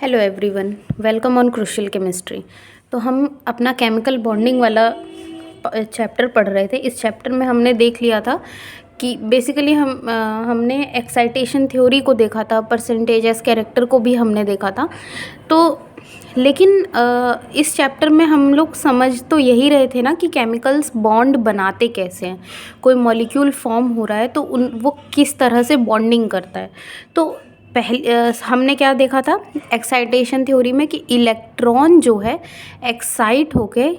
Hello everyone, welcome on crucial chemistry. तो हम अपना केमिकल बॉन्डिंग वाला चैप्टर पढ़ रहे थे। इस चैप्टर में हमने देख लिया था कि बेसिकली हमने एक्साइटेशन थ्योरी को देखा था, परसेंटेज एस कैरेक्टर को भी हमने देखा था। तो लेकिन इस चैप्टर में हम लोग समझ तो यही रहे थे ना कि केमिकल्स बॉन्ड बनाते कैसे हैं। कोई मॉलिक्यूल फॉर्म हो रहा है तो वो किस तरह से बॉन्डिंग करता है। तो पहले हमने क्या देखा था एक्साइटेशन थ्योरी में कि इलेक्ट्रॉन जो है एक्साइट होके,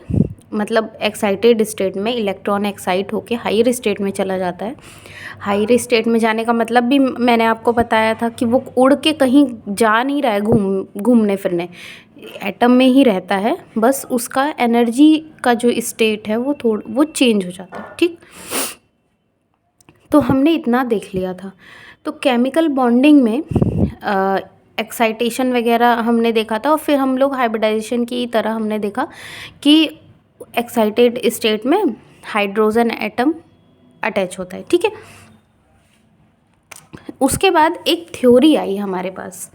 मतलब एक्साइटेड स्टेट में इलेक्ट्रॉन एक्साइट होके हायर स्टेट में चला जाता है। हायर स्टेट में जाने का मतलब भी मैंने आपको बताया था कि वो उड़ के कहीं जा नहीं रहा है घूमने फिरने, एटम में ही रहता है। बस उसका एनर्जी का जो स्टेट है वो चेंज हो जाता है। ठीक, तो हमने इतना देख लिया था। तो केमिकल बॉन्डिंग में एक्साइटेशन वगैरह हमने देखा था, और फिर हम लोग हाइब्रिडाइजेशन की तरह हमने देखा कि एक्साइटेड स्टेट में हाइड्रोजन एटम अटैच होता है। ठीक है, उसके बाद एक थ्योरी आई हमारे पास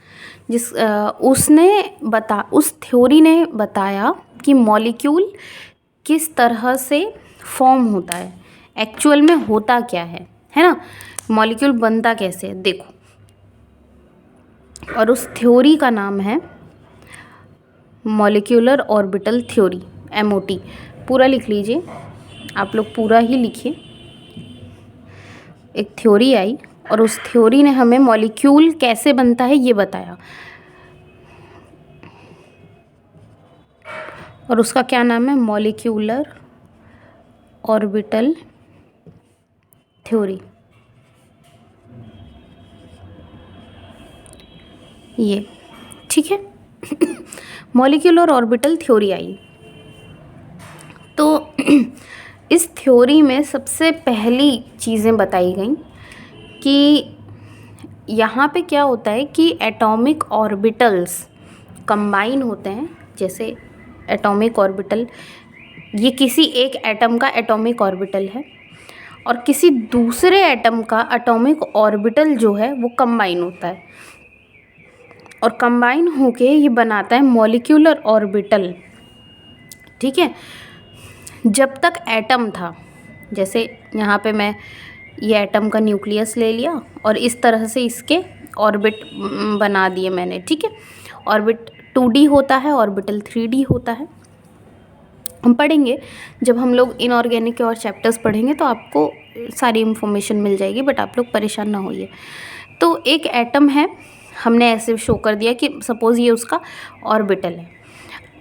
उस थ्योरी ने बताया कि मॉलिक्यूल किस तरह से फॉर्म होता है, एक्चुअल में होता क्या है ना, मॉलिक्यूल बनता कैसे है, देखो। और उस थ्योरी का नाम है मॉलिक्यूलर ऑर्बिटल थ्योरी, MOT। पूरा लिख लीजिए, आप लोग पूरा ही लिखिए। एक थ्योरी आई और उस थ्योरी ने हमें मॉलिक्यूल कैसे बनता है ये बताया, और उसका क्या नाम है, मॉलिक्यूलर ऑर्बिटल थ्योरी। ये ठीक है मॉलिक्यूलर ऑर्बिटल थ्योरी आई। तो इस थ्योरी में सबसे पहली चीज़ें बताई गई कि यहाँ पे क्या होता है कि एटॉमिक ऑर्बिटल्स कंबाइन होते हैं। जैसे एटॉमिक ऑर्बिटल, ये किसी एक एटम का एटॉमिक ऑर्बिटल है, और किसी दूसरे एटम का एटॉमिक ऑर्बिटल जो है वो कंबाइन होता है, और कंबाइन होके ये बनाता है मॉलिक्यूलर ऑर्बिटल। ठीक है, जब तक एटम था, जैसे यहाँ पे मैं ये एटम का न्यूक्लियस ले लिया और इस तरह से इसके ऑर्बिट बना दिए मैंने। ठीक है, ऑर्बिट 2D होता है, ऑर्बिटल 3D होता है। हम पढ़ेंगे जब हम लोग इनऑर्गेनिक के और चैप्टर्स पढ़ेंगे तो आपको सारी इन्फॉर्मेशन मिल जाएगी, बट आप लोग परेशान ना होइए। तो एक एटम है, हमने ऐसे शो कर दिया कि सपोज़ ये उसका ऑर्बिटल है।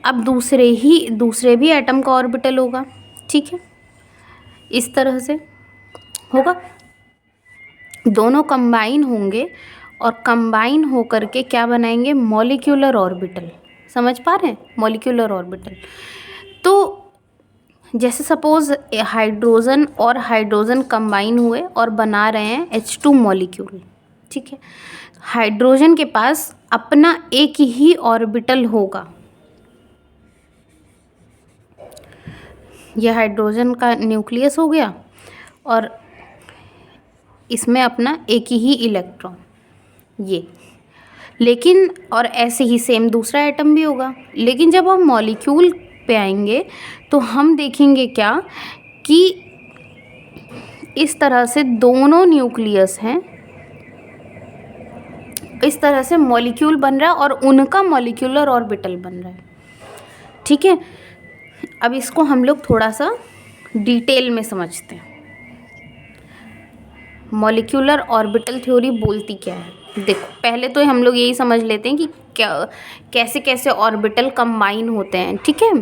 अब दूसरे भी एटम का ऑर्बिटल होगा। ठीक है, इस तरह से होगा, दोनों कंबाइन होंगे और कंबाइन होकर के क्या बनाएंगे, मॉलिक्यूलर ऑर्बिटल। समझ पा रहे हैं, मॉलिक्यूलर ऑर्बिटल। तो जैसे सपोज़ हाइड्रोजन और हाइड्रोजन कंबाइन हुए और बना रहे हैं H2 मॉलिक्यूल। ठीक है, हाइड्रोजन के पास अपना एक ही ऑर्बिटल होगा। यह हाइड्रोजन का न्यूक्लियस हो गया और इसमें अपना एक ही इलेक्ट्रॉन, ये। लेकिन और ऐसे ही सेम दूसरा एटम भी होगा। लेकिन जब हम मॉलिक्यूल पे आएंगे तो हम देखेंगे क्या कि इस तरह से दोनों न्यूक्लियस हैं, इस तरह से मॉलिक्यूल बन रहा है और उनका मॉलिक्यूलर ऑर्बिटल बन रहा है। ठीक है, अब इसको हम लोग थोड़ा सा डिटेल में समझते हैं। मॉलिक्यूलर ऑर्बिटल थ्योरी बोलती क्या है, देखो। पहले तो हम लोग यही समझ लेते हैं कि कैसे कैसे ऑर्बिटल कंबाइन होते हैं। ठीक है,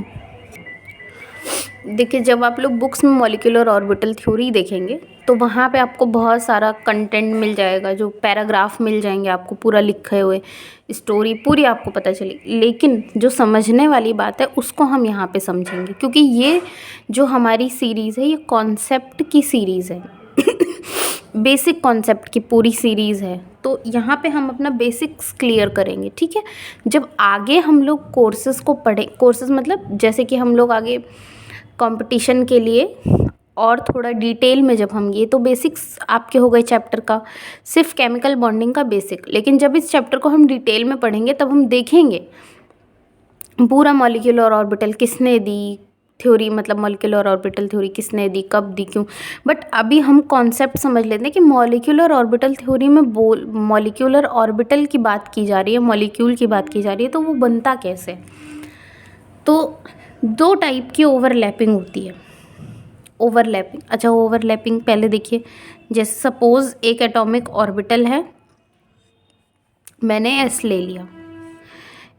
देखिए, जब आप लोग बुक्स में मॉलिक्यूलर ऑर्बिटल थ्योरी देखेंगे तो वहाँ पे आपको बहुत सारा कंटेंट मिल जाएगा, जो पैराग्राफ मिल जाएंगे आपको, पूरा लिखे हुए स्टोरी पूरी आपको पता चलेगी। लेकिन जो समझने वाली बात है उसको हम यहाँ पे समझेंगे, क्योंकि ये जो हमारी सीरीज़ है ये कॉन्सेप्ट की सीरीज़ है बेसिक कॉन्सेप्ट की पूरी सीरीज़ है। तो यहाँ पे हम अपना बेसिक्स क्लियर करेंगे। ठीक है, जब आगे हम लोग कोर्सेज़ को पढ़ें, कोर्सेज़ मतलब जैसे कि हम लोग आगे कंपटीशन के लिए और थोड़ा डिटेल में जब हम, ये तो बेसिक्स आपके हो गए चैप्टर का, सिर्फ केमिकल बॉन्डिंग का बेसिक, लेकिन जब इस चैप्टर को हम डिटेल में पढ़ेंगे तब हम देखेंगे पूरा मॉलिक्यूलर ऑर्बिटल किसने दी थ्योरी, मतलब मॉलिक्यूलर ऑर्बिटल थ्योरी किसने दी, कब दी, क्यों। बट अभी हम कॉन्सेप्ट समझ लेते हैं कि मॉलिक्यूलर ऑर्बिटल थ्योरी में मॉलिक्यूलर ऑर्बिटल की बात की जा रही है, मॉलिक्यूल की बात की जा रही है, तो वो बनता कैसे। तो दो टाइप की ओवरलैपिंग होती है। ओवरलैपिंग, अच्छा ओवरलैपिंग पहले देखिए, जैसे सपोज एक एटॉमिक ऑर्बिटल है, मैंने एस ले लिया,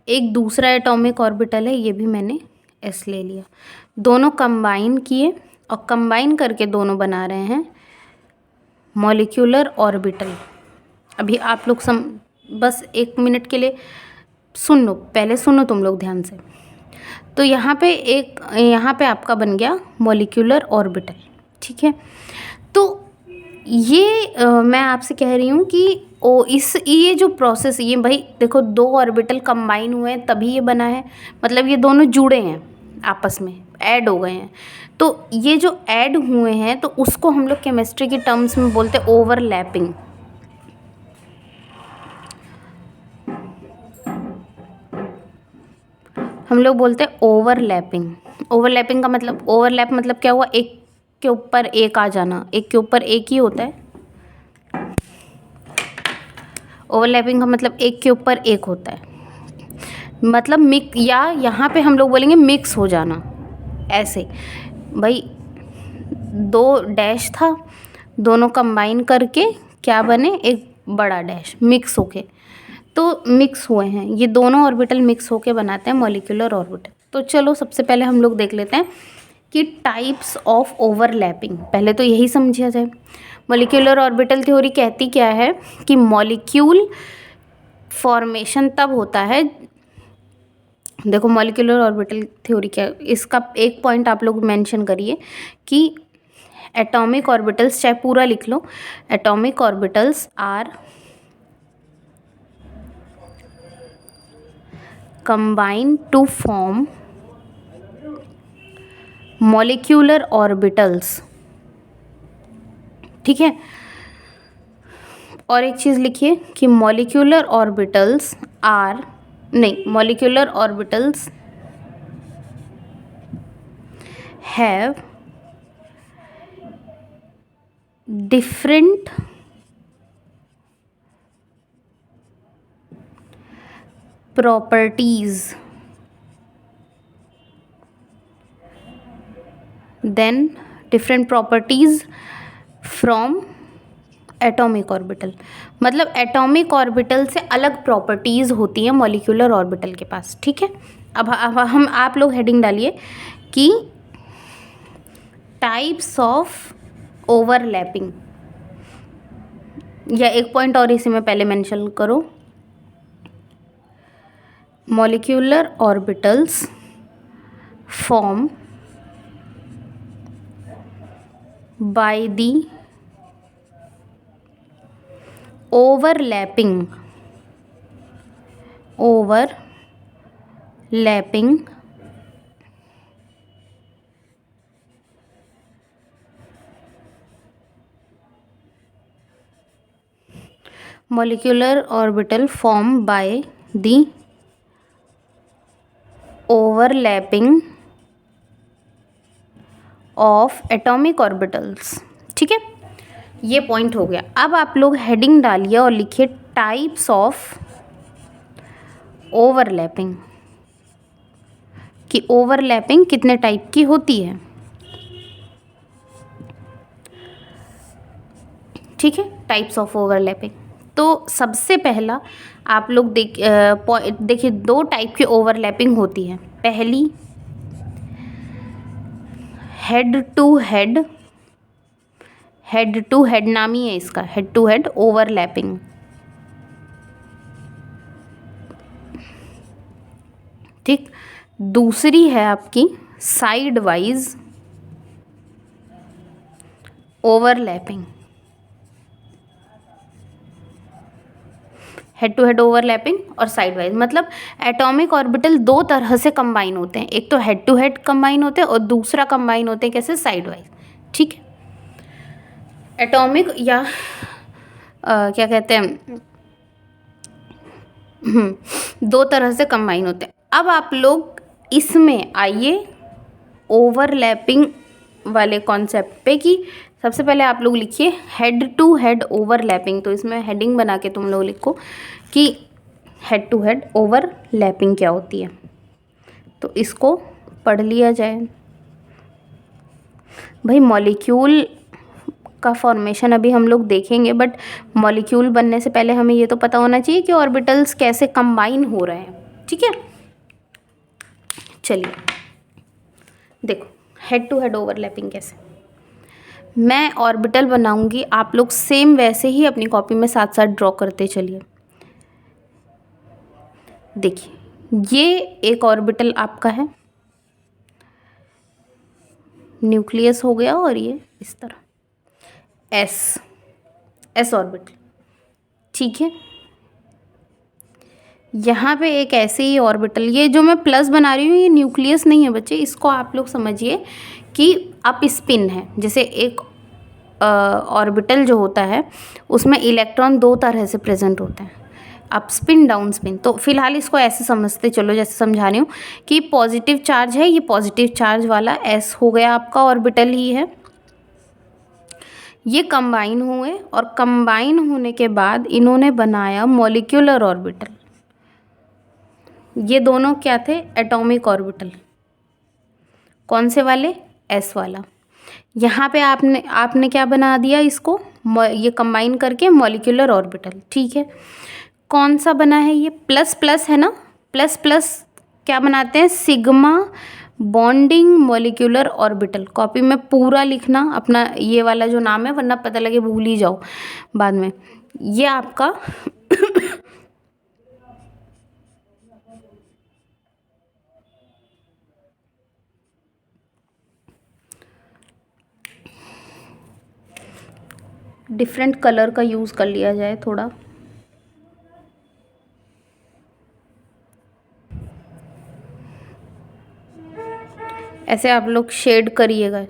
एक दूसरा एटॉमिक ऑर्बिटल है, ये भी मैंने एस ले लिया, दोनों कंबाइन किए और कंबाइन करके दोनों बना रहे हैं मॉलिक्यूलर ऑर्बिटल। अभी आप लोग बस एक मिनट के लिए सुन लो, पहले सुनो तुम लोग ध्यान से। तो यहाँ पे आपका बन गया मॉलिक्यूलर ऑर्बिटल, ठीक है। तो ये मैं आपसे कह रही हूँ कि ये जो प्रोसेस, ये भाई देखो दो ऑर्बिटल कंबाइन हुए हैं तभी ये बना है, मतलब ये दोनों जुड़े हैं आपस में, ऐड हो गए हैं। तो ये जो ऐड हुए हैं तो उसको हम लोग केमिस्ट्री की टर्म्स में बोलते हैं ओवरलैपिंग। हम लोग बोलते हैं ओवरलैपिंग। ओवरलैपिंग का मतलब, ओवरलैप मतलब क्या हुआ, एक के ऊपर एक आ जाना, एक के ऊपर एक ही होता है। ओवरलैपिंग का मतलब एक के ऊपर एक होता है, मतलब मिक्स, या यहाँ पे हम लोग बोलेंगे मिक्स हो जाना। ऐसे भाई दो डैश था, दोनों कंबाइन करके क्या बने, एक बड़ा डैश, मिक्स होके, तो मिक्स हुए हैं ये दोनों ऑर्बिटल, मिक्स होके बनाते हैं मॉलिक्यूलर ऑर्बिटल। तो चलो सबसे पहले हम लोग देख लेते हैं कि टाइप्स ऑफ ओवरलैपिंग, पहले तो यही समझा जाए। मॉलिक्यूलर ऑर्बिटल थ्योरी कहती क्या है कि मॉलिक्यूल फॉर्मेशन तब होता है, देखो मॉलिक्यूलर ऑर्बिटल थ्योरी क्या, इसका एक पॉइंट आप लोग मेंशन करिए कि एटॉमिक ऑर्बिटल्स, चाहे पूरा लिख लो, atomic orbitals are combine to form molecular orbitals, ठीक है। और एक चीज़ लिखिए कि molecular orbitals आर, नहीं, molecular orbitals have different properties then different properties from atomic orbital, मतलब एटॉमिक ऑर्बिटल से अलग प्रॉपर्टीज़ होती हैं मॉलिक्यूलर ऑर्बिटल के पास, ठीक है। अब हम आप लोग हेडिंग डालिए कि टाइप्स ऑफ ओवरलैपिंग, या एक पॉइंट और इसी में पहले मेंशन करो, molecular orbitals form by the overlapping molecular orbital form by the overlapping of atomic orbitals, ठीक है। ये पॉइंट हो गया। अब आप लोग हेडिंग डालिए और लिखिए टाइप्स ऑफ ओवरलैपिंग, कि ओवरलैपिंग कितने टाइप की होती है, ठीक है। टाइप्स ऑफ ओवरलैपिंग, तो सबसे पहला आप लोग देखिए दो टाइप की ओवरलैपिंग होती है। पहली हेड टू हेड नाम ही है इसका, हेड टू हेड ओवरलैपिंग। ठीक, दूसरी है आपकी side wise overlapping. Head to head overlapping और साइड वाइज, मतलब एटॉमिक ऑर्बिटल दो तरह से कंबाइन होते हैं, एक तो हेड टू हेड कंबाइन होते हैं और दूसरा कंबाइन होते हैं कैसे, साइड वाइज। ठीक है। एटॉमिक या क्या कहते हैं, दो तरह से कंबाइन होते हैं। अब आप लोग इसमें आइए ओवरलैपिंग वाले कॉन्सेप्ट पे कि सबसे पहले आप लोग लिखिए हेड टू हेड ओवरलैपिंग। तो इसमें हेडिंग बना के तुम लोग लिखो कि हेड टू हेड ओवरलैपिंग क्या होती है। तो इसको पढ़ लिया जाए। भाई मॉलिक्यूल का फॉर्मेशन अभी हम लोग देखेंगे, बट मॉलिक्यूल बनने से पहले हमें ये तो पता होना चाहिए कि ऑर्बिटल्स कैसे कंबाइन हो रहे हैं। ठीक है, चलिए देखो हेड टू हेड ओवरलैपिंग कैसे। मैं ऑर्बिटल बनाऊंगी, आप लोग सेम वैसे ही अपनी कॉपी में साथ साथ ड्रॉ करते चलिए। देखिए ये एक ऑर्बिटल आपका है, न्यूक्लियस हो गया, और ये इस तरह एस ऑर्बिटल। ठीक है, यहाँ पे एक ऐसे ही ऑर्बिटल, ये जो मैं प्लस बना रही हूँ ये न्यूक्लियस नहीं है बच्चे, इसको आप लोग समझिए कि अप स्पिन है। जैसे एक ऑर्बिटल जो होता है उसमें इलेक्ट्रॉन दो तरह से प्रेजेंट होते हैं, अप स्पिन डाउन स्पिन। तो फिलहाल इसको ऐसे समझते चलो, जैसे समझा रही हूँ कि पॉजिटिव चार्ज है, ये पॉजिटिव चार्ज वाला एस हो गया आपका ऑर्बिटल ही है। ये कंबाइन हुए और कंबाइन होने के बाद इन्होंने बनाया मॉलिक्यूलर ऑर्बिटल। ये दोनों क्या थे, एटॉमिक ऑर्बिटल। कौन से वाले, एस वाला। यहाँ पे आपने क्या बना दिया इसको, ये कंबाइन करके मॉलिक्यूलर ऑर्बिटल। ठीक है, कौन सा बना है ये, प्लस प्लस है ना, प्लस प्लस क्या बनाते हैं, sigma bonding molecular orbital. Copy में पूरा लिखना अपना ये वाला जो नाम है, वरना पता लगे भूल ही जाओ बाद में। ये आपका डिफरेंट कलर का यूज़ कर लिया जाए थोड़ा। ऐसे आप लोग शेड करिएगा।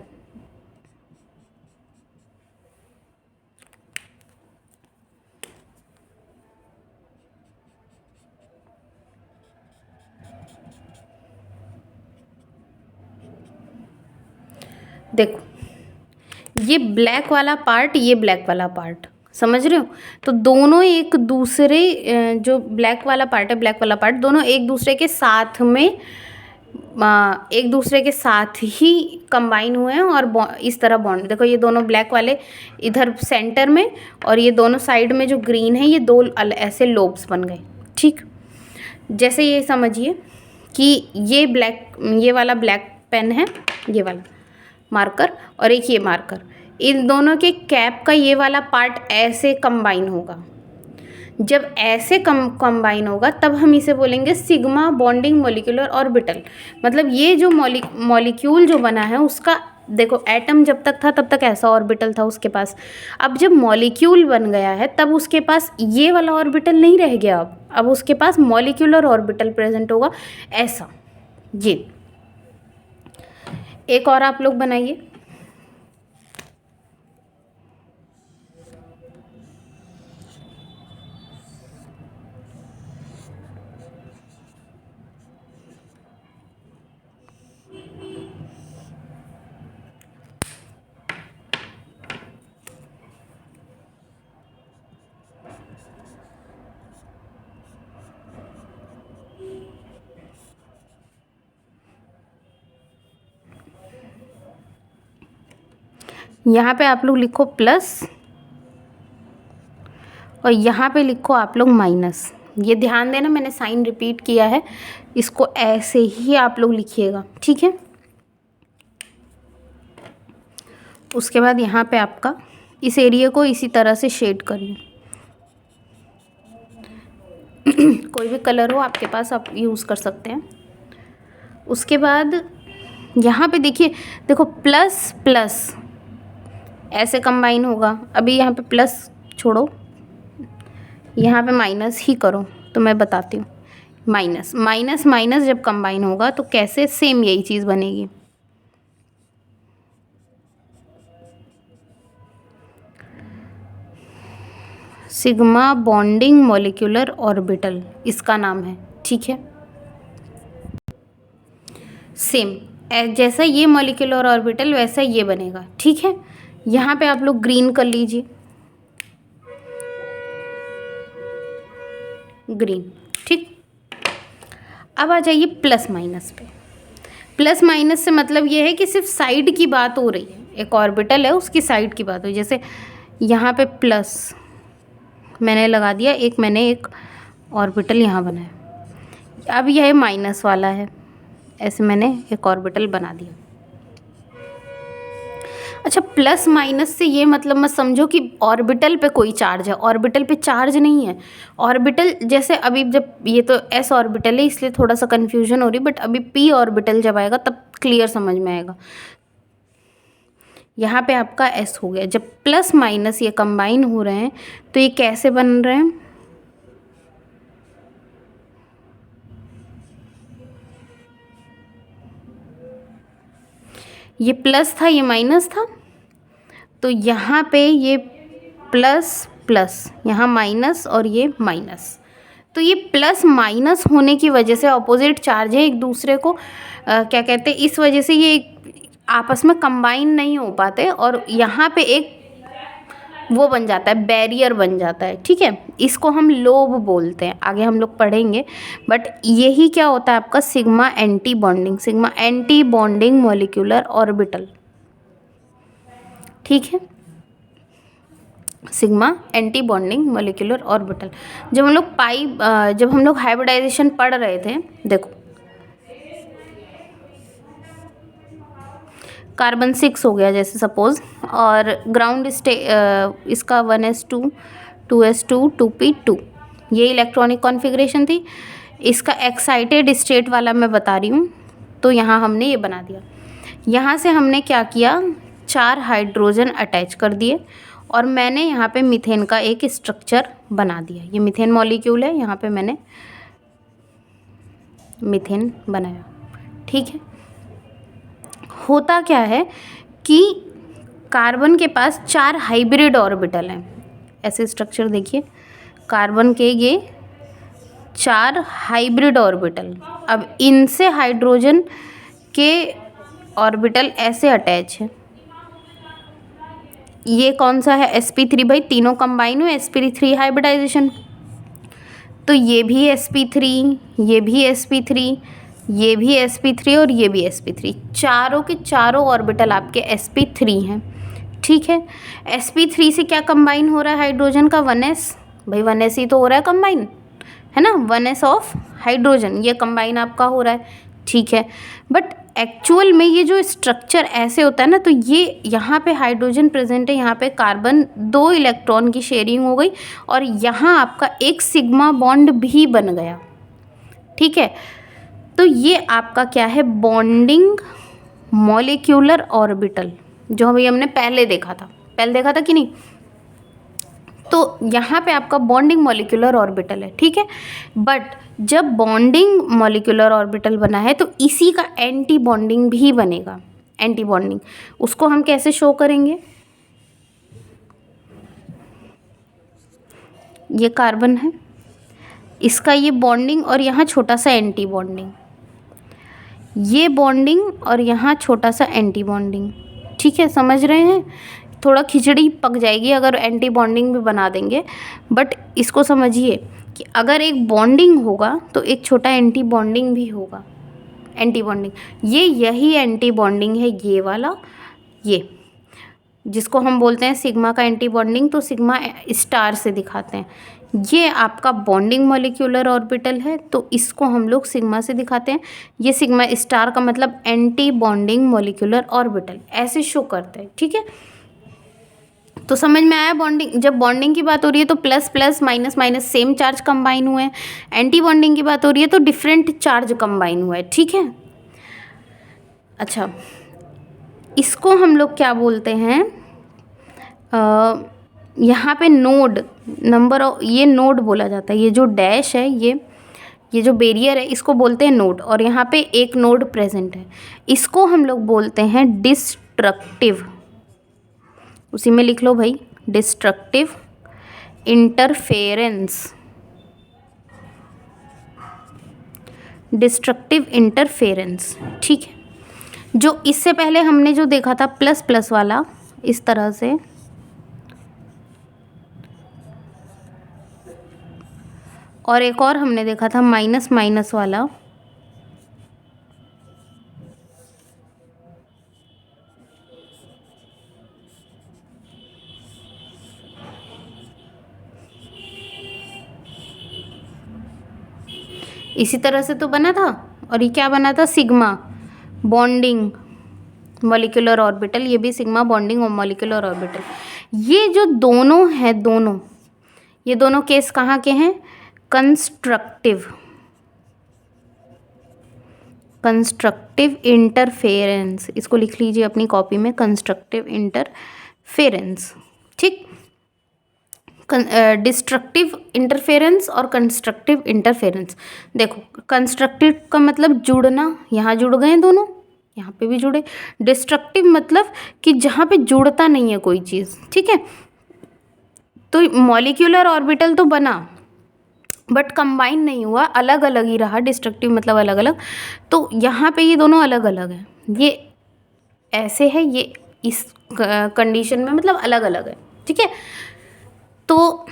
देखो ये ब्लैक वाला पार्ट, ये ब्लैक वाला पार्ट, समझ रहे हो। तो दोनों एक दूसरे, जो ब्लैक वाला पार्ट है, ब्लैक वाला पार्ट, दोनों एक दूसरे के साथ में एक दूसरे के साथ ही कंबाइन हुए हैं और इस तरह बॉन्ड। देखो ये दोनों ब्लैक वाले इधर सेंटर में, और ये दोनों साइड में जो ग्रीन है, ये दो ऐसे लोब्स बन गए। ठीक, जैसे ये समझिए कि ये वाला ब्लैक पेन है, ये वाला मार्कर, और एक ये मार्कर, इन दोनों के कैप का ये वाला पार्ट ऐसे कंबाइन होगा। जब ऐसे कंबाइन होगा तब हम इसे बोलेंगे सिग्मा बॉन्डिंग मॉलिक्यूलर ऑर्बिटल। मतलब ये जो मॉलिक्यूल जो बना है उसका, देखो एटम जब तक था तब तक ऐसा ऑर्बिटल था उसके पास। अब जब मॉलिक्यूल बन गया है तब उसके पास ये वाला ऑर्बिटल नहीं रह गया। अब उसके पास मॉलिक्यूलर ऑर्बिटल प्रेजेंट होगा ऐसा। ये एक और आप लोग बनाइए। यहाँ पे आप लोग लिखो प्लस, और यहाँ पे लिखो आप लोग माइनस। ये ध्यान देना, मैंने साइन रिपीट किया है, इसको ऐसे ही आप लोग लिखिएगा। ठीक है, उसके बाद यहाँ पे आपका इस एरिया को इसी तरह से शेड करिए। कोई भी कलर हो आपके पास, आप यूज़ कर सकते हैं। उसके बाद यहाँ पे देखिए, देखो प्लस प्लस ऐसे कंबाइन होगा। अभी यहाँ पे प्लस छोड़ो, यहाँ पे माइनस ही करो, तो मैं बताती हूँ। माइनस माइनस माइनस जब कंबाइन होगा तो कैसे, सेम यही चीज़ बनेगी। सिग्मा बॉन्डिंग मॉलिक्यूलर ऑर्बिटल इसका नाम है, ठीक है। सेम जैसा ये मॉलिक्यूलर ऑर्बिटल वैसा ये बनेगा, ठीक है। यहाँ पे आप लोग ग्रीन कर लीजिए, ग्रीन, ठीक। अब आ जाइए प्लस माइनस पे। प्लस माइनस से मतलब ये है कि सिर्फ साइड की बात हो रही है, एक ऑर्बिटल है उसकी साइड की बात हो रही है। जैसे यहाँ पे प्लस मैंने लगा दिया, मैंने एक ऑर्बिटल यहाँ बनाया। अब यह माइनस वाला है, ऐसे मैंने एक ऑर्बिटल बना दिया। अच्छा, प्लस माइनस से ये मतलब मत समझो कि ऑर्बिटल पे कोई चार्ज है, ऑर्बिटल पे चार्ज नहीं है। ऑर्बिटल जैसे अभी जब ये तो एस ऑर्बिटल है इसलिए थोड़ा सा कन्फ्यूजन हो रही, बट अभी पी ऑर्बिटल जब आएगा तब क्लियर समझ में आएगा। यहाँ पे आपका एस हो गया। जब प्लस माइनस ये कंबाइन हो रहे हैं तो ये कैसे बन रहे हैं, ये प्लस था ये माइनस था, तो यहाँ पे ये प्लस प्लस, यहाँ माइनस और ये माइनस। तो ये प्लस माइनस होने की वजह से ऑपोजिट चार्ज है एक दूसरे को क्या कहते हैं, इस वजह से ये आपस में कंबाइन नहीं हो पाते और यहाँ पे एक वो बन जाता है, बैरियर बन जाता है, ठीक है। इसको हम लोब बोलते हैं, आगे हम लोग पढ़ेंगे। बट यही क्या होता है आपका sigma anti bonding molecular orbital, ठीक है। Sigma anti bonding molecular orbital. जब हम लोग हाइब्रिडाइजेशन पढ़ रहे थे, देखो कार्बन 6 हो गया जैसे सपोज, और ग्राउंड इसका 1s2 2s2 2p2, ये इलेक्ट्रॉनिक कॉन्फ़िगरेशन थी। इसका एक्साइटेड स्टेट वाला मैं बता रही हूँ। तो यहाँ हमने ये बना दिया, यहाँ से हमने क्या किया, 4 हाइड्रोजन अटैच कर दिए और मैंने यहाँ पे मीथेन का एक स्ट्रक्चर बना दिया। ये मीथेन मॉलिक्यूल है, यहाँ पे मैंने मीथेन बनाया, ठीक है। होता क्या है कि कार्बन के पास 4 हाइब्रिड ऑर्बिटल हैं। ऐसे स्ट्रक्चर देखिए, कार्बन के ये 4 हाइब्रिड ऑर्बिटल। अब इनसे हाइड्रोजन के ऑर्बिटल ऐसे अटैच है। ये कौन सा है, sp3, भाई तीनों कंबाइन हुए, sp3 हाइब्रिडाइजेशन। तो ये भी sp3, ये भी sp3, ये भी sp3 और ये भी sp3, चारों के चारों ऑर्बिटल आपके sp3 हैं, ठीक है। sp3 से क्या कंबाइन हो रहा है हाइड्रोजन का, 1s, भाई 1s ही तो हो रहा है कंबाइन, है ना, 1s ऑफ हाइड्रोजन, ये कंबाइन आपका हो रहा है, ठीक है। बट एक्चुअल में ये जो स्ट्रक्चर ऐसे होता है ना, तो ये यहाँ पे हाइड्रोजन प्रेजेंट है, यहाँ पे कार्बन 2 इलेक्ट्रॉन की शेयरिंग हो गई और यहाँ आपका एक सिग्मा बॉन्ड भी बन गया, ठीक है। तो ये आपका क्या है, बॉन्डिंग मॉलिक्यूलर ऑर्बिटल, जो अभी हमने पहले देखा था कि नहीं। तो यहाँ पे आपका बॉन्डिंग मॉलिक्यूलर ऑर्बिटल है, ठीक है। बट जब बॉन्डिंग मॉलिक्यूलर ऑर्बिटल बना है तो इसी का एंटी बॉन्डिंग भी बनेगा। एंटी बॉन्डिंग उसको हम कैसे शो करेंगे, ये कार्बन है, इसका ये बॉन्डिंग और यहाँ छोटा सा एंटी बॉन्डिंग, ये बॉन्डिंग और यहाँ छोटा सा एंटी बॉन्डिंग, ठीक है। समझ रहे हैं, थोड़ा खिचड़ी पक जाएगी अगर एंटी बॉन्डिंग भी बना देंगे, बट इसको समझिए कि अगर एक बॉन्डिंग होगा तो एक छोटा एंटी बॉन्डिंग भी होगा। एंटी बॉन्डिंग यही एंटी बॉन्डिंग है, ये वाला, ये जिसको हम बोलते हैं सिग्मा का एंटी बॉन्डिंग, तो सिग्मा स्टार से दिखाते हैं। ये आपका बॉन्डिंग मॉलिक्यूलर ऑर्बिटल है, तो इसको हम लोग सिग्मा से दिखाते हैं। ये सिग्मा स्टार का मतलब एंटी बॉन्डिंग मॉलिक्यूलर ऑर्बिटल, ऐसे शो करते हैं, ठीक है। तो समझ में आया, बॉन्डिंग, जब बॉन्डिंग की बात हो रही है तो plus plus minus minus same charge combine हुए हैं, एंटी बॉन्डिंग की बात हो रही है तो डिफरेंट चार्ज कंबाइन हुआ है, ठीक है। अच्छा, इसको हम लोग क्या बोलते हैं, यहाँ पे नोड नंबर, ये नोड बोला जाता है, ये जो डैश है, ये जो बैरियर है, इसको बोलते हैं नोड, और यहाँ पे एक नोड प्रेजेंट है, इसको हम लोग बोलते हैं डिस्ट्रक्टिव। उसी में लिख लो भाई, डिस्ट्रक्टिव इंटरफेरेंस, डिस्ट्रक्टिव इंटरफेरेंस, ठीक है। जो इससे पहले हमने जो देखा था प्लस प्लस वाला इस तरह से, और एक और हमने देखा था माइनस माइनस वाला, इसी तरह से तो बना था। और ये क्या बना था, सिग्मा बॉन्डिंग मॉलिक्यूलर ऑर्बिटल, ये भी सिग्मा बॉन्डिंग और मॉलिक्यूलर ऑर्बिटल। ये जो दोनों हैं, ये दोनों केस कहाँ के हैं, कंस्ट्रक्टिव इंटरफेरेंस, इसको लिख लीजिए अपनी कॉपी में, कंस्ट्रक्टिव इंटरफेरेंस, ठीक। डिस्ट्रक्टिव इंटरफेरेंस और कंस्ट्रक्टिव इंटरफेरेंस। देखो, कंस्ट्रक्टिव का मतलब जुड़ना, यहाँ जुड़ गए दोनों, यहाँ पे भी जुड़े। डिस्ट्रक्टिव मतलब कि जहाँ पे जुड़ता नहीं है कोई चीज़, ठीक है। तो मॉलिक्यूलर ऑर्बिटल तो बना बट कंबाइन नहीं हुआ, अलग अलग ही रहा। डिस्ट्रक्टिव मतलब अलग अलग। तो यहाँ पे ये दोनों अलग अलग हैं, ये ऐसे है, ये इस कंडीशन में मतलब अलग अलग है, ठीक है। तो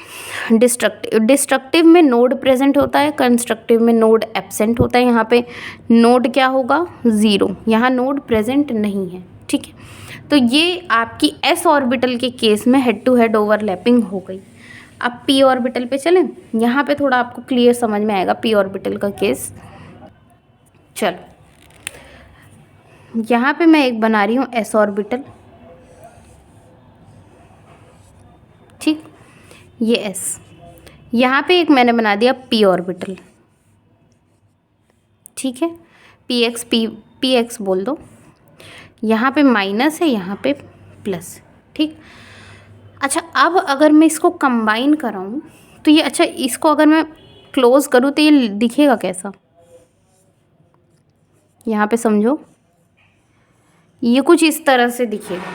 डिस्ट्रक्टिव में नोड प्रेजेंट होता है, कंस्ट्रक्टिव में नोड एब्सेंट होता है। यहाँ पे नोड क्या होगा, 0, यहाँ नोड प्रेजेंट नहीं है, ठीक है। तो ये आपकी एस ऑर्बिटल के केस में हेड टू हेड ओवरलैपिंग हो गई। अब पी ऑर्बिटल पे चलें, यहाँ पे थोड़ा आपको क्लियर समझ में आएगा पी ऑर्बिटल का केस। चलो, यहाँ पे मैं एक बना रही हूँ एस ऑर्बिटल, ठीक, ये एस। यहाँ पे एक मैंने बना दिया पी ऑर्बिटल, ठीक है, पी एक्स बोल दो। यहाँ पे माइनस है, यहाँ पे प्लस, ठीक। अच्छा, अब अगर मैं इसको कंबाइन कराऊँ तो ये, अच्छा इसको अगर मैं क्लोज करूँ तो ये दिखेगा कैसा, यहाँ पे समझो, ये कुछ इस तरह से दिखेगा।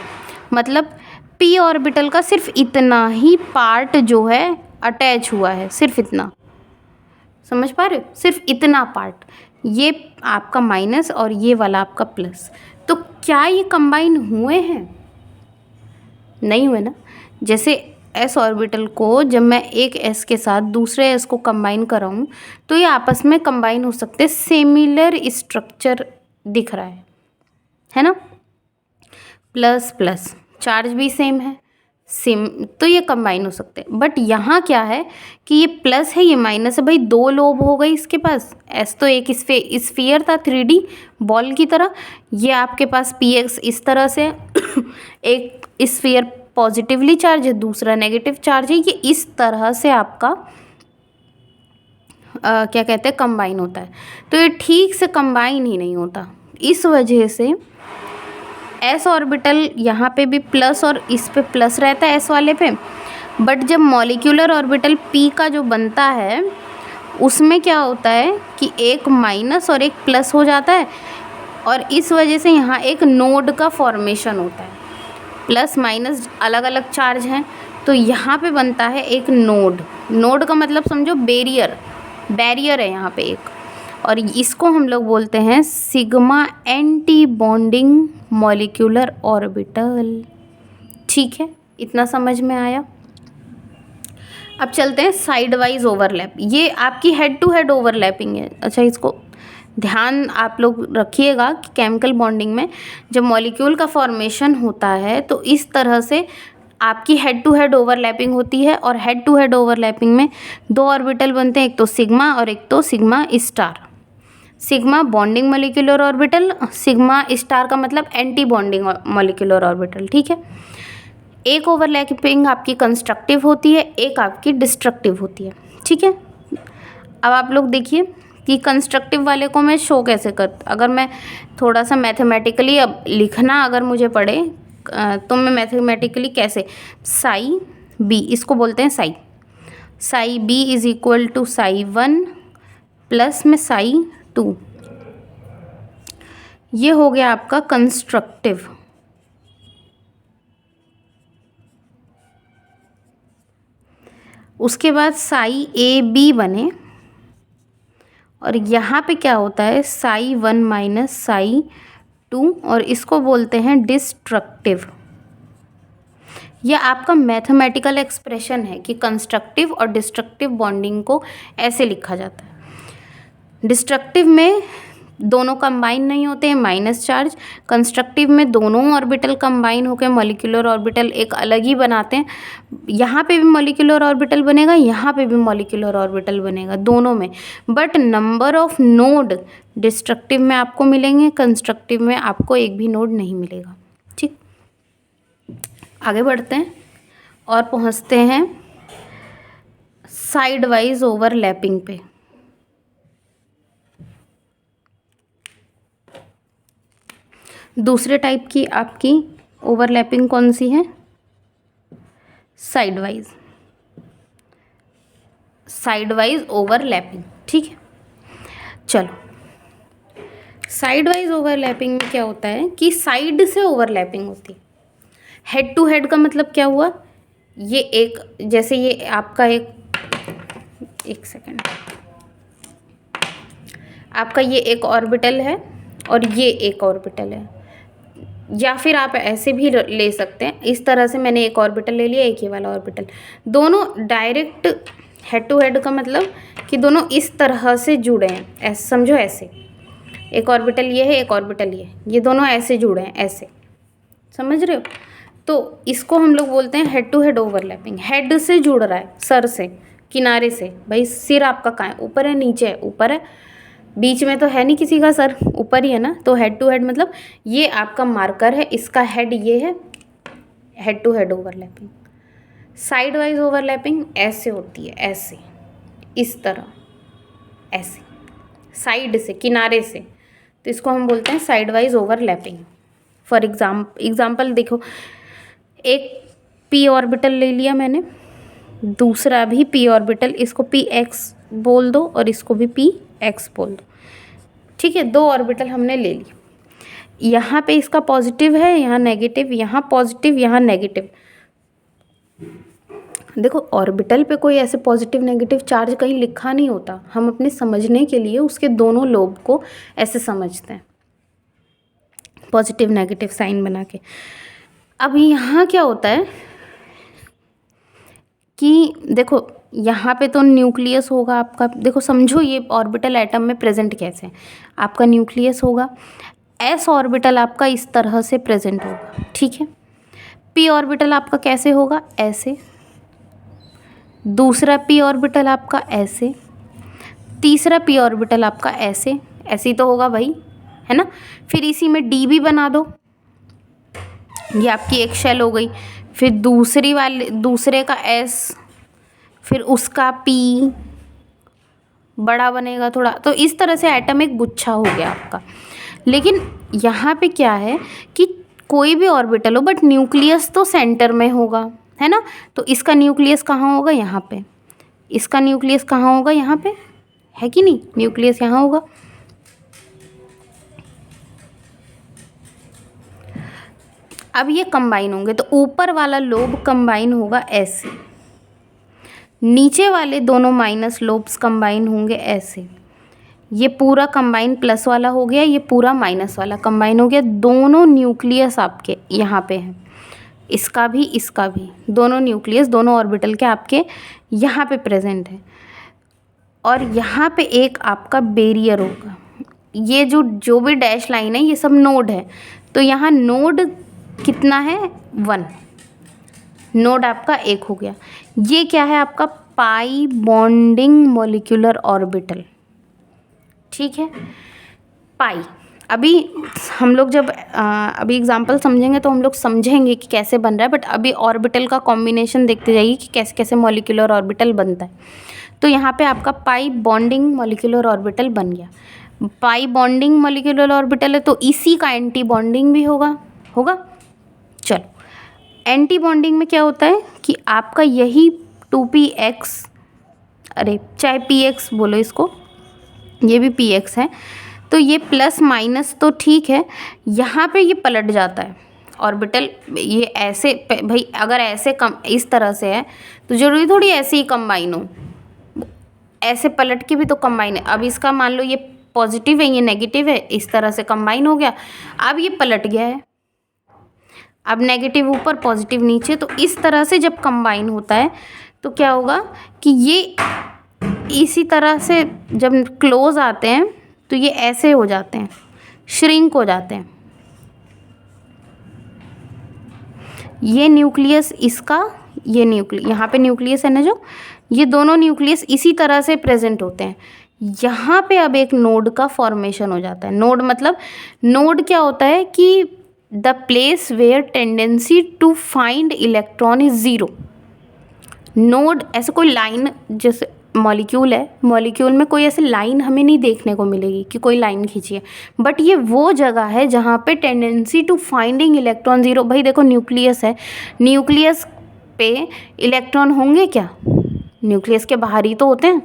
मतलब पी ऑर्बिटल का सिर्फ इतना ही पार्ट जो है अटैच हुआ है, सिर्फ इतना, समझ पा रहे हो, सिर्फ इतना पार्ट, ये आपका माइनस और ये वाला आपका प्लस। तो क्या ये कंबाइन हुए हैं, नहीं हुए ना। जैसे एस ऑर्बिटल को जब मैं एक एस के साथ दूसरे एस को कंबाइन कराऊँ तो ये आपस में कंबाइन हो सकते, सिमिलर स्ट्रक्चर दिख रहा है ना। प्लस प्लस चार्ज भी सेम है, तो ये कंबाइन हो सकते हैं। बट यहाँ क्या है कि ये प्लस है, ये माइनस है, भाई 2 लोब हो गई इसके पास। एस तो एक स्फीयर था 3D बॉल की तरह, ये आपके पास पी एक्स इस तरह से एक स्फीयर पॉजिटिवली चार्ज है, दूसरा नेगेटिव चार्ज है। ये इस तरह से आपका क्या कहते हैं, कंबाइन होता है। तो ये ठीक से कंबाइन ही नहीं होता, इस वजह से एस ऑर्बिटल यहाँ पे भी प्लस और इस पे प्लस रहता है एस वाले पे। बट जब मॉलिक्यूलर ऑर्बिटल पी का जो बनता है उसमें क्या होता है कि एक माइनस और एक प्लस हो जाता है, और इस वजह से यहाँ एक नोड का फॉर्मेशन होता है। प्लस माइनस अलग अलग चार्ज हैं, तो यहाँ पे बनता है एक नोड का मतलब समझो बैरियर है यहाँ पे एक, और इसको हम लोग बोलते हैं sigma anti bonding molecular orbital, ठीक है। इतना समझ में आया। अब चलते हैं साइड वाइज ओवरलैप, ये आपकी हेड टू हेड ओवरलैपिंग है। अच्छा, इसको ध्यान आप लोग रखिएगा कि केमिकल बॉन्डिंग में जब मॉलिक्यूल का फॉर्मेशन होता है तो इस तरह से आपकी हेड टू हेड ओवरलैपिंग होती है। और हेड टू हेड ओवरलैपिंग में 2 ऑर्बिटल बनते हैं, एक तो सिग्मा और एक तो sigma star. Sigma bonding molecular orbital, sigma star का मतलब एंटी बॉन्डिंग मॉलिक्यूलर ऑर्बिटल, ठीक है। एक ओवरलैपिंग आपकी कंस्ट्रक्टिव होती है, एक आपकी डिस्ट्रक्टिव होती है, ठीक है। अब आप लोग देखिए कि कंस्ट्रक्टिव वाले को मैं शो कैसे अगर मैं थोड़ा सा मैथमेटिकली अब लिखना अगर मुझे पड़े तो मैं मैथमेटिकली कैसे, साई बी, इसको बोलते हैं psi B is equal to psi 1 plus में साई 2, ये हो गया आपका कंस्ट्रक्टिव। उसके बाद साई ए बी बने, और यहाँ पे क्या होता है साई 1 माइनस साई 2, और इसको बोलते हैं डिस्ट्रक्टिव। यह आपका मैथमेटिकल एक्सप्रेशन है कि कंस्ट्रक्टिव और डिस्ट्रक्टिव बॉन्डिंग को ऐसे लिखा जाता है। डिस्ट्रक्टिव में दोनों कंबाइन नहीं होते हैं, माइनस चार्ज। कंस्ट्रक्टिव में दोनों ऑर्बिटल कंबाइन होकर मॉलिक्यूलर ऑर्बिटल एक अलग ही बनाते हैं। यहाँ पे भी मॉलिक्यूलर ऑर्बिटल बनेगा, यहाँ पे भी मॉलिक्यूलर ऑर्बिटल बनेगा, दोनों में। But number of node destructive में आपको मिलेंगे, कंस्ट्रक्टिव में आपको एक भी नोड नहीं मिलेगा। ठीक, आगे बढ़ते हैं और पहुँचते हैं साइड वाइज ओवरलैपिंग पे। दूसरे टाइप की आपकी ओवरलैपिंग कौन सी है? Side wise overlapping. ठीक है, चलो साइड वाइज ओवरलैपिंग में क्या होता है कि साइड से ओवरलैपिंग होती है। हेड टू हेड का मतलब क्या हुआ, ये एक, जैसे ये आपका एक सेकेंड, आपका ये एक ऑर्बिटल है और ये एक ऑर्बिटल है, या फिर आप ऐसे भी ले सकते हैं। इस तरह से मैंने एक ऑर्बिटल ले लिया, एक ये वाला ऑर्बिटल, दोनों डायरेक्ट हेड टू हेड का मतलब कि दोनों इस तरह से जुड़े हैं, ऐसे समझो, ऐसे एक ऑर्बिटल ये है, एक ऑर्बिटल ये दोनों ऐसे जुड़े हैं, ऐसे, समझ रहे हो? तो इसको हम लोग बोलते हैं head to head overlapping. Head से जुड़ रहा है, सर से, किनारे से। भाई सिर आपका कहाँ है, ऊपर है नीचे है? ऊपर है, बीच में तो है नहीं किसी का सर, ऊपर ही है ना। तो हेड टू हेड मतलब ये आपका मार्कर है, इसका हेड ये है, head to head overlapping. Side wise overlapping ऐसे होती है, ऐसे, इस तरह, ऐसे, साइड से, किनारे से, तो इसको हम बोलते हैं side wise overlapping. For example देखो, एक पी ऑर्बिटल ले लिया मैंने, दूसरा भी पी ऑर्बिटल, इसको पी एक्स बोल दो और इसको भी पी एक्स बोल दो। ठीक है, दो ऑर्बिटल हमने ले ली। यहाँ पे इसका पॉजिटिव है, यहाँ नेगेटिव, यहाँ पॉजिटिव, यहाँ नेगेटिव। देखो ऑर्बिटल पे कोई ऐसे पॉजिटिव नेगेटिव चार्ज कहीं लिखा नहीं होता, हम अपने समझने के लिए उसके दोनों लोब को ऐसे समझते हैं, पॉजिटिव नेगेटिव साइन बना के। अब यहाँ क्या होता है कि देखो यहाँ पे तो न्यूक्लियस होगा आपका, देखो समझो ये ऑर्बिटल एटम में प्रेजेंट कैसे है। आपका न्यूक्लियस होगा, एस ऑर्बिटल आपका इस तरह से प्रेजेंट होगा। ठीक है, पी ऑर्बिटल आपका कैसे होगा, ऐसे, दूसरा पी ऑर्बिटल आपका ऐसे, तीसरा पी ऑर्बिटल आपका ऐसे, ऐसे ही तो होगा भाई, है ना। फिर इसी में डी भी बना दो, ये आपकी एक शेल हो गई। फिर दूसरे का एस, फिर उसका पी बड़ा बनेगा थोड़ा, तो इस तरह से एटम एक गुच्छा हो गया आपका। लेकिन यहाँ पे क्या है कि कोई भी ऑर्बिटल हो बट न्यूक्लियस तो सेंटर में होगा, है ना। तो इसका न्यूक्लियस कहाँ होगा, यहाँ पे। इसका न्यूक्लियस कहाँ होगा, यहाँ पे, है कि नहीं, न्यूक्लियस यहाँ होगा। अब ये कंबाइन होंगे तो ऊपर वाला लोब कंबाइन होगा ऐसे, नीचे वाले दोनों माइनस लोब्स कंबाइन होंगे ऐसे। ये पूरा कंबाइन प्लस वाला हो गया, ये पूरा माइनस वाला कंबाइन हो गया। दोनों न्यूक्लियस आपके यहाँ पे हैं, इसका भी इसका भी, दोनों न्यूक्लियस दोनों ऑर्बिटल के आपके यहाँ पे प्रेजेंट है। और यहाँ पे एक आपका बैरियर होगा। ये जो भी डैश लाइन है ये सब नोड है, तो यहाँ नोड कितना है, 1, नोड आपका एक हो गया। ये क्या है आपका पाई बॉन्डिंग मॉलिक्यूलर ऑर्बिटल। ठीक है, पाई। अभी हम लोग जब अभी एग्जांपल समझेंगे तो हम लोग समझेंगे कि कैसे बन रहा है, बट अभी ऑर्बिटल का कॉम्बिनेशन देखते जाइए कि कैसे कैसे मॉलिक्यूलर ऑर्बिटल बनता है। तो यहाँ पे आपका पाई बॉन्डिंग मॉलिक्यूलर ऑर्बिटल बन गया। पाई बॉन्डिंग मॉलिक्यूलर ऑर्बिटल है तो इसी का एंटी बॉन्डिंग भी होगा। चलो, एंटी बॉन्डिंग में क्या होता है कि आपका यही 2px, अरे चाहे px बोलो इसको, ये भी px है, तो ये प्लस माइनस तो ठीक है, यहाँ पे ये पलट जाता है, ऑर्बिटल ये ऐसे भाई अगर ऐसे कम इस तरह से है तो ज़रूरी थोड़ी ऐसे ही कंबाइन हो, ऐसे पलट के भी तो कंबाइन है। अब इसका मान लो ये पॉजिटिव है ये नेगेटिव है, इस तरह से कंबाइन हो गया, अब ये पलट गया है, अब नेगेटिव ऊपर पॉजिटिव नीचे, तो इस तरह से जब कंबाइन होता है तो क्या होगा कि ये इसी तरह से जब क्लोज आते हैं तो ये ऐसे हो जाते हैं, श्रिंक हो जाते हैं। ये न्यूक्लियस इसका, ये न्यूक्लियस यहाँ पे न्यूक्लियस है ना, जो ये दोनों न्यूक्लियस इसी तरह से प्रेजेंट होते हैं। यहाँ पे अब एक नोड का फॉर्मेशन हो जाता है। नोड मतलब, नोड क्या होता है कि the place where tendency to find electron is zero. Node ऐसे कोई लाइन, जैसे मॉलिक्यूल है, मॉलिक्यूल में कोई ऐसे लाइन हमें नहीं देखने को मिलेगी कि कोई लाइन खींची है, बट ये वो जगह है जहाँ पे tendency to finding electron zero. भाई देखो न्यूक्लियस है, न्यूक्लियस पे इलेक्ट्रॉन होंगे क्या? न्यूक्लियस के बाहर ही तो होते हैं।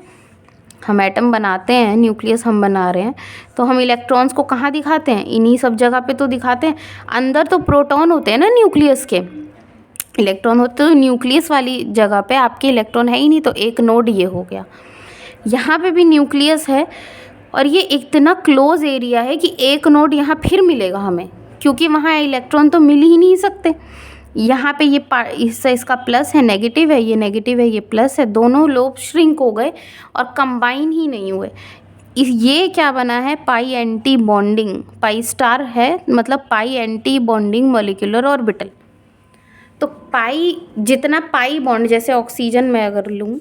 हम एटम बनाते हैं, न्यूक्लियस हम बना रहे हैं, तो हम इलेक्ट्रॉन्स को कहाँ दिखाते हैं? इन्हीं सब जगह पे तो दिखाते हैं। अंदर तो प्रोटॉन होते हैं ना न्यूक्लियस के, इलेक्ट्रॉन होते तो न्यूक्लियस वाली जगह पे आपके इलेक्ट्रॉन है ही नहीं। तो एक नोड ये हो गया। यहाँ पे भी न्यूक्लियस है और ये इतना क्लोज एरिया है कि एक नोड यहाँ फिर मिलेगा हमें, क्योंकि वहाँ इलेक्ट्रॉन तो मिल ही नहीं सकते। यहाँ पे ये हिस्सा इसका प्लस है, नेगेटिव है, ये नेगेटिव है, ये प्लस है, दोनों लोब श्रिंक हो गए और कंबाइन ही नहीं हुए। ये क्या बना है? पाई एंटी बॉन्डिंग, पाई स्टार है मतलब पाई एंटी बॉन्डिंग मॉलिक्यूलर ऑर्बिटल। तो पाई, जितना पाई बॉन्ड, जैसे ऑक्सीजन में अगर लूँ,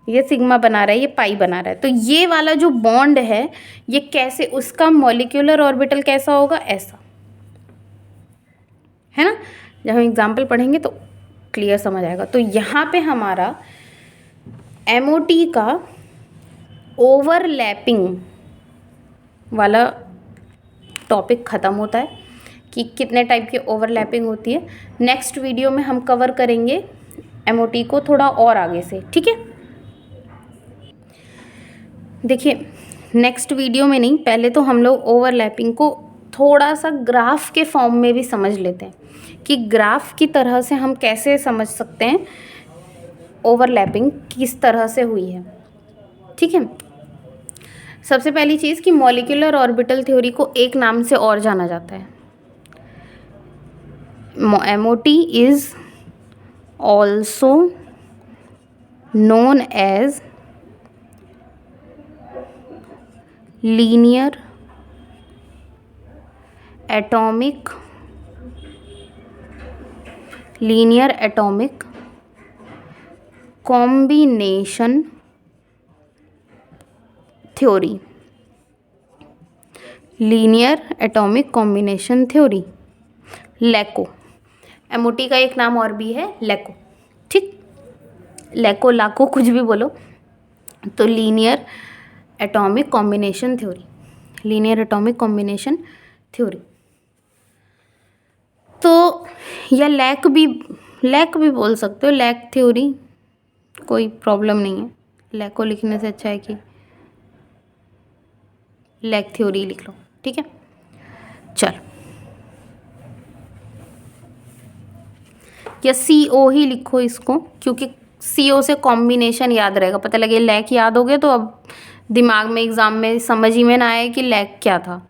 ये सिग्मा बना रहा है, ये पाई बना रहा है, तो ये वाला जो बॉन्ड है ये कैसे, उसका मॉलिक्यूलर ऑर्बिटल कैसा होगा? ऐसा, है ना। जब हम एग्जाम्पल पढ़ेंगे तो क्लियर समझ आएगा। तो यहाँ पे हमारा MOT का ओवरलैपिंग वाला टॉपिक ख़त्म होता है कि कितने टाइप की ओवरलैपिंग होती है। नेक्स्ट वीडियो में हम कवर करेंगे MOT को थोड़ा और आगे से, ठीक है। देखिए नेक्स्ट वीडियो में नहीं, पहले तो हम लोग ओवरलैपिंग को थोड़ा सा ग्राफ के फॉर्म में भी समझ लेते हैं कि ग्राफ की तरह से हम कैसे समझ सकते हैं ओवरलैपिंग किस तरह से हुई है, ठीक है। सबसे पहली चीज़ कि मॉलिक्यूलर ऑर्बिटल थ्योरी को एक नाम से और जाना जाता है। MOT is also known as linear atomic combination theory, linear atomic combination theory, LCAO. MOT का एक नाम और भी है लैको, ठीक। लैको, लाको, कुछ भी बोलो, तो linear atomic combination theory, linear atomic combination theory. तो या लैक भी बोल सकते हो, लैक थ्योरी, कोई प्रॉब्लम नहीं है। लैको लिखने से अच्छा है कि लैक थ्योरी लिख लो, ठीक है। चल, या CO ही लिखो इसको, क्योंकि CO से कॉम्बिनेशन याद रहेगा। पता लगे लैक याद हो गया तो अब दिमाग में एग्ज़ाम में समझ ही में ना आए कि लैक क्या था,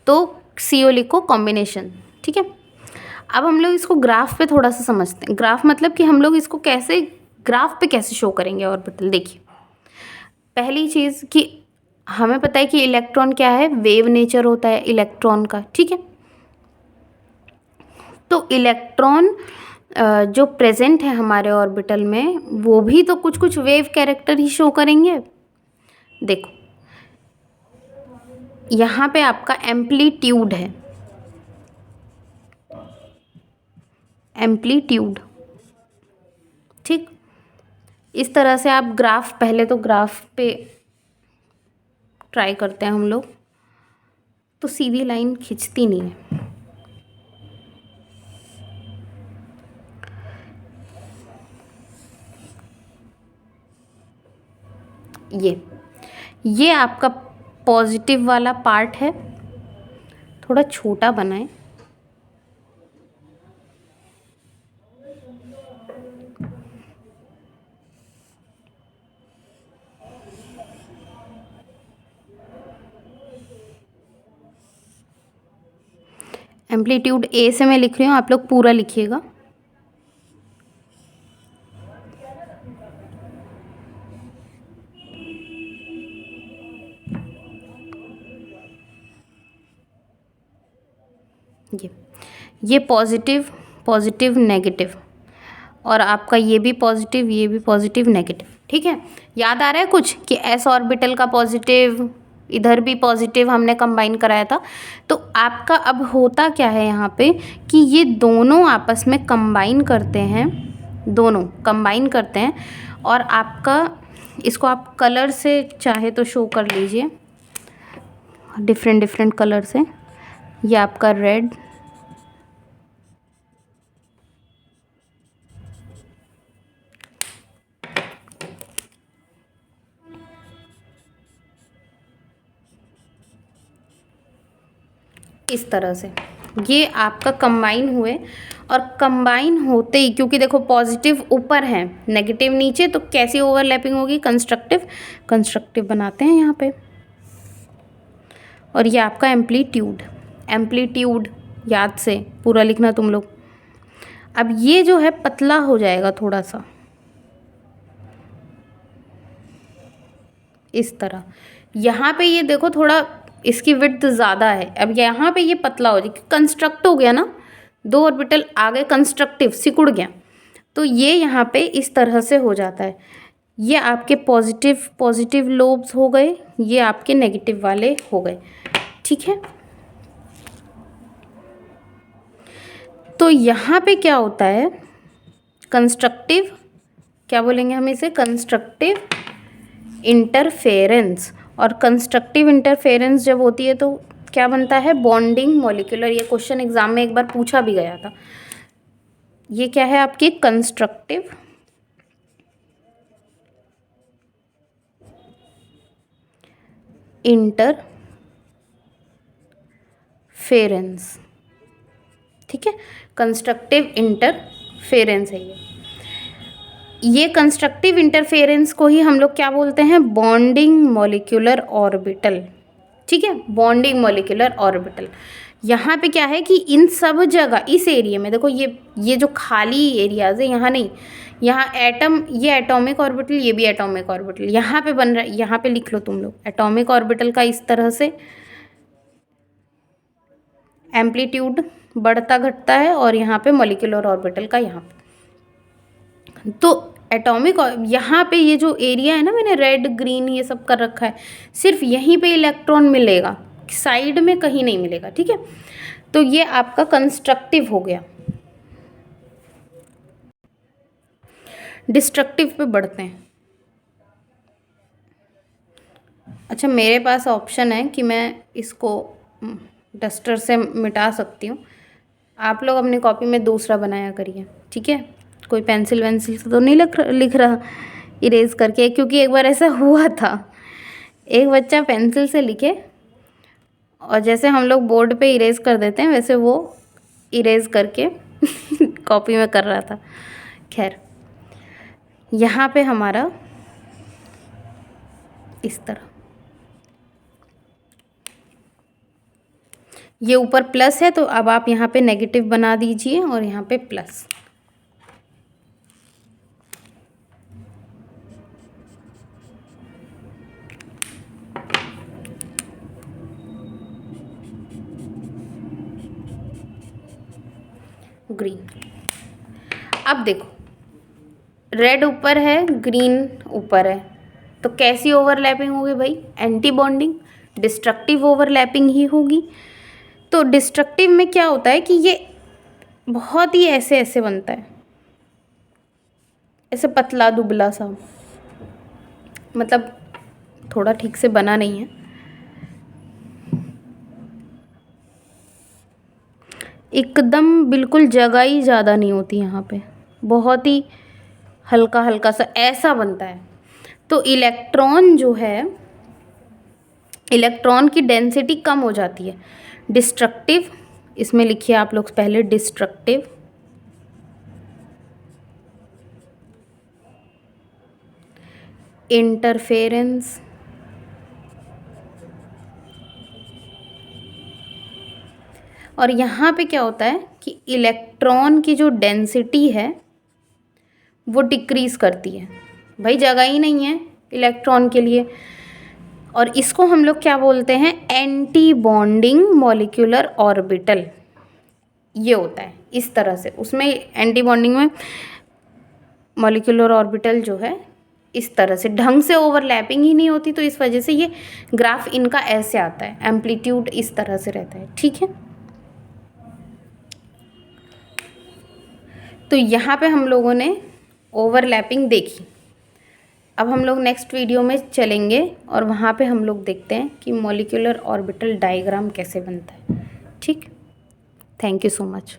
तो CO लिखो, कॉम्बिनेशन, ठीक है। अब हम लोग इसको ग्राफ पे थोड़ा सा समझते हैं। ग्राफ मतलब कि हम लोग इसको कैसे, ग्राफ पे कैसे शो करेंगे ऑर्बिटल। देखिए पहली चीज़ कि हमें पता है कि इलेक्ट्रॉन क्या है, वेव नेचर होता है इलेक्ट्रॉन का, ठीक है। तो इलेक्ट्रॉन जो प्रेजेंट है हमारे ऑर्बिटल में, वो भी तो कुछ कुछ वेव कैरेक्टर ही शो करेंगे। देखो यहाँ पे आपका एम्पलीट्यूड है, एम्पलीट्यूड, ठीक। इस तरह से आप ग्राफ, पहले तो ग्राफ पे ट्राई करते हैं हम लोग, तो सीधी लाइन खिंचती नहीं है। ये आपका पॉजिटिव वाला पार्ट है, थोड़ा छोटा बनाएं, एम्पलीट्यूड ए से मैं लिख रही हूँ, आप लोग पूरा लिखिएगा। ये पॉजिटिव पॉजिटिव नेगेटिव, और आपका ये भी पॉजिटिव, ये भी पॉजिटिव नेगेटिव। ठीक है, याद आ रहा है कुछ कि एस ऑर्बिटल का पॉजिटिव, इधर भी पॉजिटिव हमने कंबाइन कराया था। तो आपका अब होता क्या है यहाँ पे कि ये दोनों आपस में कंबाइन करते हैं, दोनों कंबाइन करते हैं, और आपका इसको आप कलर से चाहे तो शो कर लीजिए, डिफरेंट डिफरेंट कलर से। ये आपका रेड, इस तरह से ये आपका कंबाइन हुए। और कंबाइन होते ही, क्योंकि देखो पॉजिटिव ऊपर है नेगेटिव नीचे, तो कैसी ओवरलैपिंग होगी, कंस्ट्रक्टिव, कंस्ट्रक्टिव बनाते हैं यहाँ पे। और ये आपका एम्पलीट्यूड, एम्पलीट्यूड याद से पूरा लिखना तुम लोग। अब ये जो है पतला हो जाएगा थोड़ा सा, इस तरह। यहाँ पे ये देखो थोड़ा इसकी विड्थ ज़्यादा है, अब यहाँ पे ये पतला हो जाएगा, कंस्ट्रक्ट हो गया ना, दो ऑर्बिटल आगे कंस्ट्रक्टिव सिकुड़ गया, तो ये यहाँ पे इस तरह से हो जाता है। ये आपके पॉजिटिव पॉजिटिव लोब्स हो गए, ये आपके नेगेटिव वाले हो गए। ठीक है, तो यहाँ पे क्या होता है, कंस्ट्रक्टिव, क्या बोलेंगे हम इसे, कंस्ट्रक्टिव इंटरफेरेंस। और कंस्ट्रक्टिव इंटरफेरेंस जब होती है तो क्या बनता है, बॉन्डिंग मॉलिक्यूलर। ये क्वेश्चन एग्जाम में एक बार पूछा भी गया था। ये क्या है आपकी कंस्ट्रक्टिव इंटरफेरेंस। ठीक है, कंस्ट्रक्टिव इंटरफेरेंस है ये कंस्ट्रक्टिव इंटरफेरेंस को ही हम लोग क्या बोलते हैं, बॉन्डिंग मॉलिक्यूलर ऑर्बिटल। ठीक है, बॉन्डिंग मॉलिक्यूलर ऑर्बिटल। यहाँ पे क्या है कि इन सब जगह इस एरिया में देखो, ये जो खाली एरियाज है यहाँ नहीं, यहाँ एटम, ये एटॉमिक ऑर्बिटल, ये भी एटॉमिक ऑर्बिटल यहाँ पे बन रहा है। यहाँ पे लिख लो तुम लोग, एटॉमिक ऑर्बिटल का इस तरह से एम्पलीट्यूड बढ़ता घटता है, और यहाँ पे मॉलिक्यूलर ऑर्बिटल का यहाँ पे। तो एटॉमिक, यहाँ पे ये जो एरिया है ना, मैंने रेड ग्रीन ये सब कर रखा है, सिर्फ यहीं पे इलेक्ट्रॉन मिलेगा, साइड में कहीं नहीं मिलेगा। ठीक है, तो ये आपका कंस्ट्रक्टिव हो गया। डिस्ट्रक्टिव पे बढ़ते हैं। अच्छा, मेरे पास ऑप्शन है कि मैं इसको डस्टर से मिटा सकती हूँ, आप लोग अपनी कॉपी में दूसरा बनाया करिए। ठीक है, कोई पेंसिल वेंसिल से तो नहीं लिख रहा इरेज करके, क्योंकि एक बार ऐसा हुआ था, एक बच्चा पेंसिल से लिखे और जैसे हम लोग बोर्ड पे इरेज कर देते हैं वैसे वो इरेज करके कॉपी में कर रहा था। खैर, यहाँ पे हमारा इस तरह, ये ऊपर प्लस है तो अब आप यहाँ पे नेगेटिव बना दीजिए और यहाँ पे प्लस। ग्रीन। अब देखो, रेड ऊपर है, ग्रीन ऊपर है, तो कैसी ओवरलैपिंग होगी भाई, एंटी बॉन्डिंग, डिस्ट्रक्टिव ओवरलैपिंग ही होगी। तो डिस्ट्रक्टिव में क्या होता है कि ये बहुत ही ऐसे ऐसे बनता है, ऐसे पतला दुबला सा, मतलब थोड़ा ठीक से बना नहीं है। एकदम बिल्कुल जगह ही ज़्यादा नहीं होती यहाँ पे, बहुत ही हल्का हल्का सा ऐसा बनता है। तो इलेक्ट्रॉन जो है, इलेक्ट्रॉन की डेंसिटी कम हो जाती है। डिस्ट्रक्टिव, इसमें लिखिए आप लोग पहले डिस्ट्रक्टिव, इंटरफेरेंस, और यहाँ पे क्या होता है कि इलेक्ट्रॉन की जो डेंसिटी है वो डिक्रीज़ करती है, भाई जगह ही नहीं है इलेक्ट्रॉन के लिए। और इसको हम लोग क्या बोलते हैं, एंटी बॉन्डिंग मॉलिक्यूलर ऑर्बिटल। ये होता है इस तरह से, उसमें एंटी बॉन्डिंग में मॉलिक्यूलर ऑर्बिटल जो है इस तरह से ढंग से ओवरलैपिंग ही नहीं होती, तो इस वजह से ये ग्राफ इनका ऐसे आता है, एम्पलीट्यूड इस तरह से रहता है, ठीक है। तो यहाँ पे हम लोगों ने ओवरलैपिंग देखी। अब हम लोग नेक्स्ट वीडियो में चलेंगे और वहाँ पे हम लोग देखते हैं कि मॉलिक्यूलर ऑर्बिटल डायग्राम कैसे बनता है, ठीक। Thank you so much.